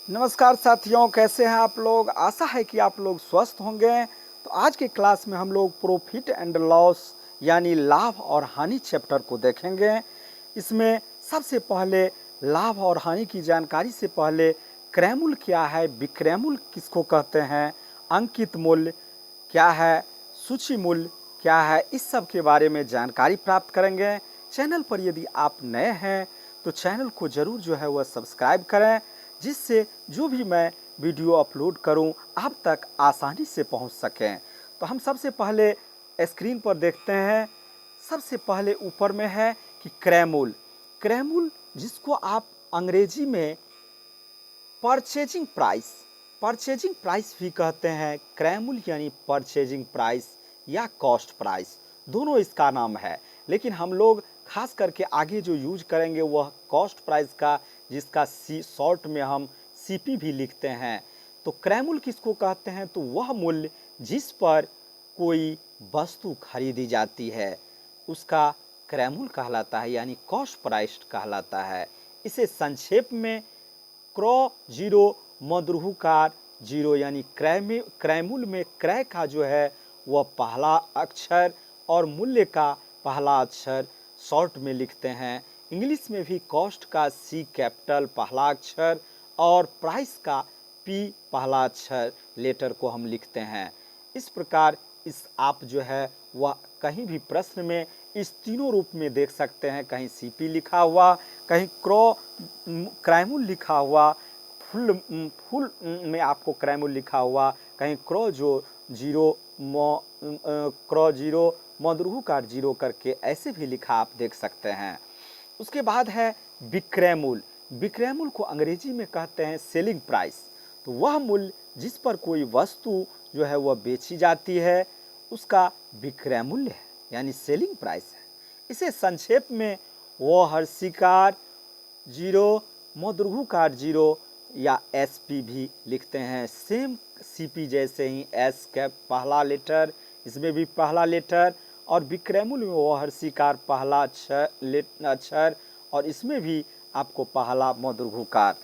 नमस्कार साथियों, कैसे हैं आप लोग। आशा है कि आप लोग स्वस्थ होंगे। तो आज के क्लास में हम लोग प्रॉफिट एंड लॉस यानी लाभ और हानि चैप्टर को देखेंगे। इसमें सबसे पहले लाभ और हानि की जानकारी से पहले क्रय मूल्य क्या है, विक्रय मूल्य किसको कहते हैं, अंकित मूल्य क्या है, सूची मूल्य क्या है, इस सब के बारे में जानकारी प्राप्त करेंगे। चैनल पर यदि आप नए हैं तो चैनल को ज़रूर जो है वह सब्सक्राइब करें, जिससे जो भी मैं वीडियो अपलोड करूं आप तक आसानी से पहुंच सकें। तो हम सबसे पहले स्क्रीन पर देखते हैं। सबसे पहले ऊपर में है कि क्रय मूल्य। क्रय मूल्य जिसको आप अंग्रेजी में परचेजिंग प्राइस भी कहते हैं। क्रय मूल्य यानी परचेजिंग प्राइस या कॉस्ट प्राइस, दोनों इसका नाम है। लेकिन हम लोग खास करके आगे जो यूज करेंगे वह कॉस्ट प्राइस का, जिसका शॉर्ट में हम सीपी भी लिखते हैं। तो क्रय मूल्य किसको कहते हैं? तो वह मूल्य जिस पर कोई वस्तु खरीदी जाती है उसका क्रय मूल्य कहलाता है, यानी कॉस्ट प्राइस कहलाता है। इसे संक्षेप में क्रॉ जीरो मदरूहकार जीरो यानी क्रय मूल्य में क्रय का जो है वह पहला अक्षर और मूल्य का पहला अक्षर शॉर्ट में लिखते हैं। इंग्लिश में भी कॉस्ट का सी कैपिटल पहला अक्षर और प्राइस का पी पहला अक्षर लेटर को हम लिखते हैं। इस प्रकार इस आप जो है वह कहीं भी प्रश्न में इस तीनों रूप में देख सकते हैं। कहीं सीपी लिखा हुआ, कहीं क्रय मूल्य लिखा हुआ, फुल में आपको क्रय मूल्य लिखा हुआ, कहीं क्रॉ जीरो मदरूहकार जीरो करके ऐसे भी लिखा आप देख सकते हैं। उसके बाद है विक्रय मूल्य। विक्रय मूल्य को अंग्रेजी में कहते हैं सेलिंग प्राइस। तो वह मूल्य जिस पर कोई वस्तु जो है वह बेची जाती है उसका विक्रय मूल्य है, यानी सेलिंग प्राइस है। इसे संक्षेप में वो हर्षिकार जीरो मदरूहकार जीरो या एसपी भी लिखते हैं। सेम सीपी जैसे ही एस का पहला लेटर, इसमें भी पहला लेटर, और विक्रय मूल्य में वो हर्षिकार पहला अक्षर और इसमें भी आपको पहला मदरूहकार।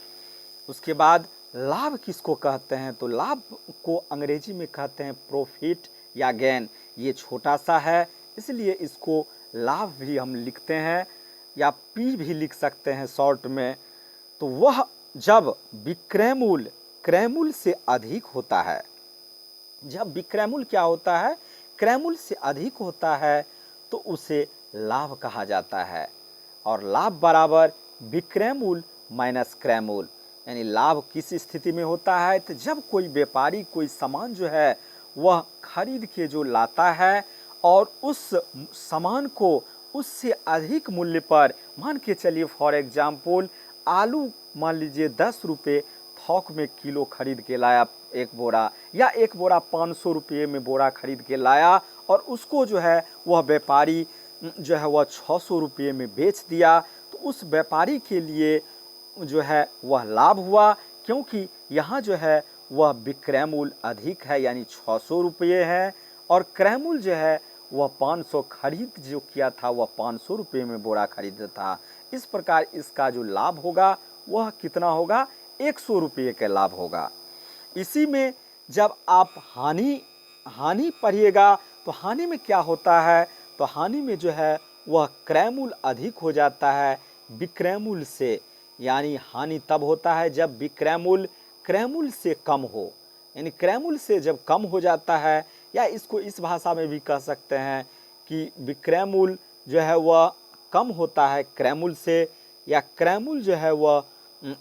उसके बाद लाभ किसको कहते हैं? तो लाभ को अंग्रेजी में कहते हैं प्रॉफिट या गेन। ये छोटा सा है इसलिए इसको लाभ भी हम लिखते हैं या पी भी लिख सकते हैं शॉर्ट में। तो वह जब विक्रय मूल्य क्रय मूल्य से अधिक होता है, जब विक्रय मूल्य क्या होता है, क्रय मूल्य से अधिक होता है तो उसे लाभ कहा जाता है। और लाभ बराबर विक्रय मूल्य माइनस क्रय मूल्य। यानी लाभ किस स्थिति में होता है? तो जब कोई व्यापारी कोई सामान जो है वह खरीद के जो लाता है और उस सामान को उससे अधिक मूल्य पर, मान के चलिए फॉर एग्जाम्पल आलू मान लीजिए 10 रुपये थोक में किलो खरीद के लाया एक बोरा, या एक बोरा 500 रुपये में बोरा खरीद के लाया और उसको जो है वह व्यापारी जो है वह 600 रुपये में बेच दिया। तो उस व्यापारी के लिए जो है वह लाभ हुआ, क्योंकि यहाँ जो है वह विक्रय मूल्य अधिक है यानी 600 रुपये है, और क्रय मूल्य जो है वह 500 खरीद जो किया था वह 500 रुपये में बोरा खरीदा था। इस प्रकार इसका जो लाभ होगा वह कितना होगा? 100 रुपये का लाभ होगा। इसी में जब आप हानि पढ़िएगा तो हानि में क्या होता है? तो हानि में जो है वह क्रय मूल्य अधिक हो जाता है विक्रय मूल्य से। यानी हानि तब होता है जब विक्रय मूल्य क्रय मूल्य से कम हो। यानी क्रय मूल्य से जब कम हो जाता है, या इसको इस भाषा में भी कह सकते हैं कि विक्रय मूल्य जो है वह कम होता है क्रय मूल्य से, या क्रय मूल्य जो है वह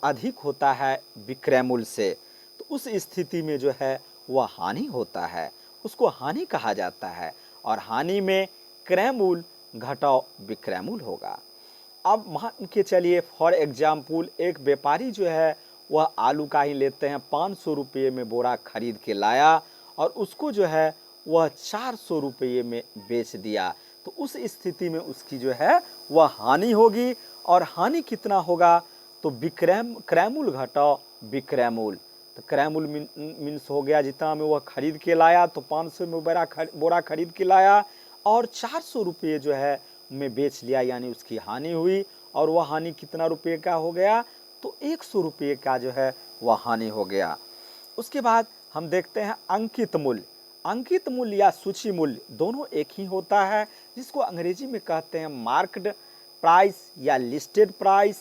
अधिक होता है विक्रय मूल्य से। तो उस स्थिति में जो है वह हानि होता है, उसको हानि कहा जाता है। और हानि में क्रय मूल्य घटाओ विक्रय मूल्य होगा। अब मान के चलिए फॉर एग्जाम्पल एक व्यापारी जो है वह आलू का ही लेते हैं 500 रुपये में बोरा खरीद के लाया और उसको जो है वह 400 रुपये में बेच दिया। तो उस स्थिति में उसकी जो है वह हानि होगी। और हानि कितना होगा? तो क्रय मूल्य घटाओ विक्रय मूल्य। तो क्रय मूल्य मीन्स हो गया जितना में वह खरीद के लाया, तो 500 में बोरा खरीद के लाया और 400 रुपये जो है में बेच लिया, यानी उसकी हानि हुई। और वह हानि कितना रुपये का हो गया? तो 100 रुपये का जो है वह हानि हो गया। उसके बाद हम देखते हैं अंकित मूल्य। अंकित मूल्य या सूची मूल्य दोनों एक ही होता है, जिसको अंग्रेजी में कहते हैं मार्क्ड प्राइस या लिस्टेड प्राइस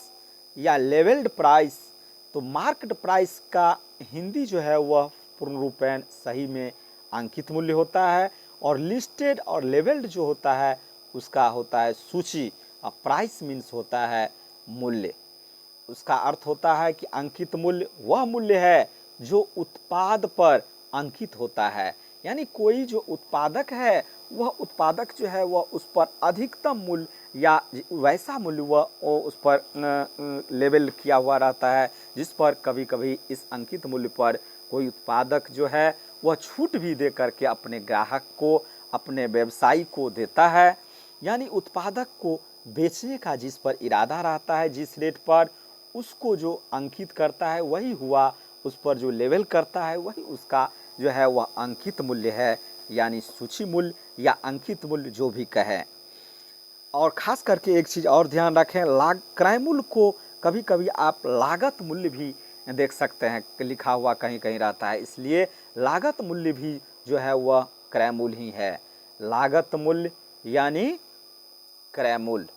या लेवल्ड प्राइस। तो मार्क्ड प्राइस का हिंदी जो है वह पूर्ण रूपेण सही में अंकित मूल्य होता है, और लिस्टेड और लेवल्ड जो होता है उसका होता है सूची। और प्राइस मीन्स होता है मूल्य। उसका अर्थ होता है कि अंकित मूल्य वह मूल्य है जो उत्पाद पर अंकित होता है, यानी कोई जो उत्पादक है वह उत्पादक जो है वह उस पर अधिकतम मूल्य या वैसा मूल्य वह उस पर लेबल किया हुआ रहता है, जिस पर कभी कभी इस अंकित मूल्य पर कोई उत्पादक जो है वह छूट भी दे करके अपने ग्राहक को, अपने व्यवसायी को देता है। यानी उत्पादक को बेचने का जिस पर इरादा रहता है, जिस रेट पर, उसको जो अंकित करता है वही हुआ, उस पर जो लेवल करता है वही उसका जो है वह अंकित मूल्य है, यानी सूची मूल्य या अंकित मूल्य जो भी कहें। और ख़ास करके एक चीज़ और ध्यान रखें, क्रय मूल्य को कभी कभी आप लागत मूल्य भी देख सकते हैं, लिखा हुआ कहीं कहीं रहता है, इसलिए लागत मूल्य भी जो है वह क्रय मूल्य ही है। लागत मूल्य यानी क्रय मूल्य।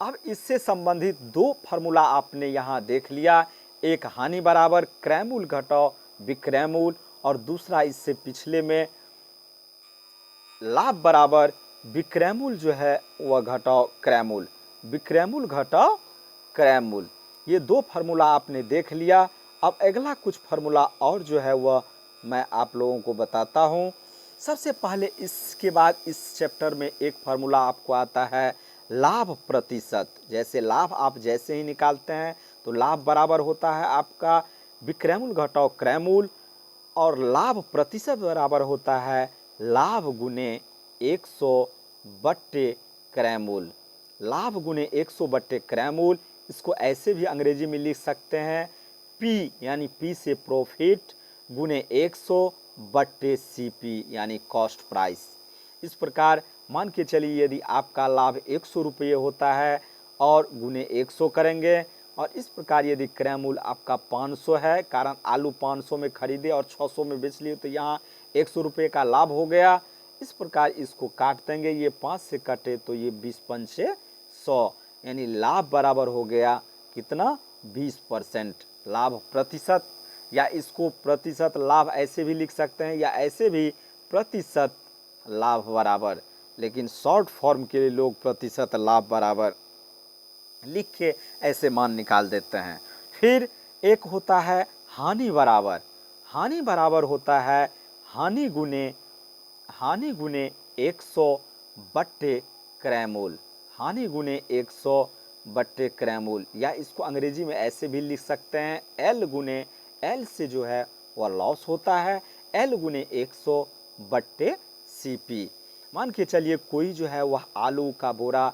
अब इससे संबंधित दो फार्मूला आपने यहाँ देख लिया, एक हानि बराबर क्रय मूल्य घटाओ विक्रय मूल्य, और दूसरा इससे पिछले में लाभ बराबर विक्रय मूल्य जो है वह घटाओ क्रय मूल्य, विक्रय मूल्य घटाओ क्रय मूल्य। ये दो फार्मूला आपने देख लिया। अब अगला कुछ फार्मूला और जो है वह मैं आप लोगों को बताता हूँ। सबसे पहले इसके बाद इस चैप्टर में एक फार्मूला आपको आता है लाभ प्रतिशत। जैसे लाभ आप जैसे ही निकालते हैं तो लाभ बराबर होता है आपका विक्रय मूल्य घटाओ क्रय मूल्य, और लाभ प्रतिशत बराबर होता है लाभ गुने 100 बट्टे क्रय मूल्य। लाभ गुने 100 बट्टे क्रय मूल्य, इसको ऐसे भी अंग्रेजी में लिख सकते हैं पी यानी पी से प्रॉफिट गुने 100 बट्टे सीपी यानी कॉस्ट प्राइस। इस प्रकार मान के चलिए यदि आपका लाभ 100 रुपये होता है और गुने 100 करेंगे, और इस प्रकार यदि क्रय मूल्य आपका 500 है, कारण आलू 500 में खरीदे और 600 में बेच लिए तो यहाँ 100 रुपये का लाभ हो गया। इस प्रकार इसको काट देंगे, ये 5 से कटे तो ये 20 पंचे 100, यानी लाभ बराबर हो गया कितना 20% लाभ प्रतिशत, या इसको प्रतिशत लाभ ऐसे भी लिख सकते हैं या ऐसे भी प्रतिशत लाभ बराबर, लेकिन शॉर्ट फॉर्म के लिए लोग प्रतिशत लाभ बराबर लिख के ऐसे मान निकाल देते हैं। फिर एक होता है हानि बराबर। हानि बराबर होता है हानि गुने 100 बट्टे क्रय मूल्य, हानि गुने 100 बट्टे क्रय मूल्य, या इसको अंग्रेजी में ऐसे भी लिख सकते हैं एल गुने, एल से जो है वह लॉस होता है, एल गुने 100 बट्टे सीपी। मान के चलिए कोई जो है वह आलू का बोरा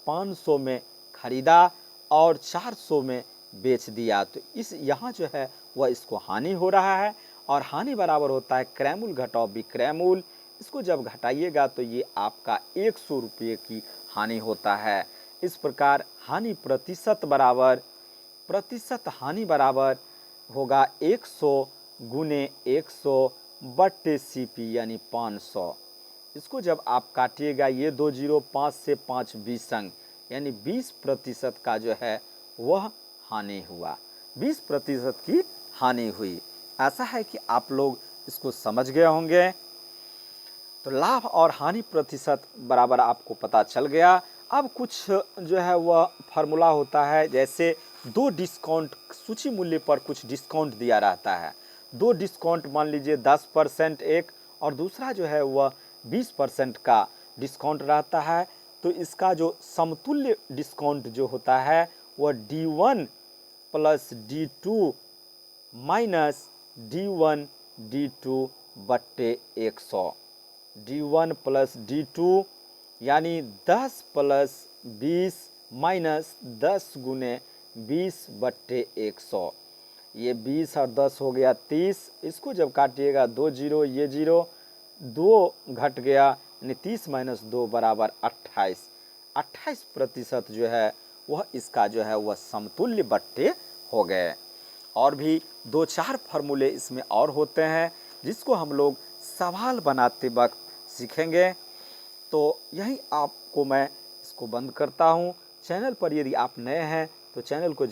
500 में खरीदा और 400 में बेच दिया, तो इस यहाँ जो है वह इसको हानि हो रहा है, और हानि बराबर होता है क्रय मूल्य घटाओ विक्रय मूल्य। इसको जब घटाइएगा तो ये आपका 100 रुपये की हानि होता है। इस प्रकार हानि प्रतिशत बराबर, प्रतिशत हानि बराबर होगा 100 गुने 100 बट्टे सीपी यानी 500। इसको जब आप काटिएगा ये 2 जीरो 5 से 5 20 अंक, यानी 20% का जो है वह हानि हुआ, 20% की हानि हुई। ऐसा है कि आप लोग इसको समझ गए होंगे। तो लाभ और हानि प्रतिशत बराबर आपको पता चल गया। अब कुछ जो है वह फार्मूला होता है, जैसे दो डिस्काउंट, सूची मूल्य पर कुछ डिस्काउंट दिया रहता है, दो डिस्काउंट मान लीजिए 10% एक और दूसरा जो है वह 20% का डिस्काउंट रहता है, तो इसका जो समतुल्य डिस्काउंट जो होता है वह D1 plus D2 minus D1 D2 बट्टे 100, D1 प्लस D2 यानी 10 प्लस 20 माइनस 10 गुने 20 बट्टे 100, ये 20 और 10 हो गया 30। इसको जब काटिएगा 2 जीरो, ये जीरो 2 घट गया, यानी 30 माइनस 2 बराबर 28। 28% जो है वह इसका जो है वह समतुल्य बट्टे हो गए। और भी 2-4 फार्मूले इसमें और होते हैं जिसको हम लोग सवाल बनाते वक्त सीखेंगे। तो यहीं आपको मैं इसको बंद करता हूँ। चैनल पर यदि आप नए हैं तो चैनल को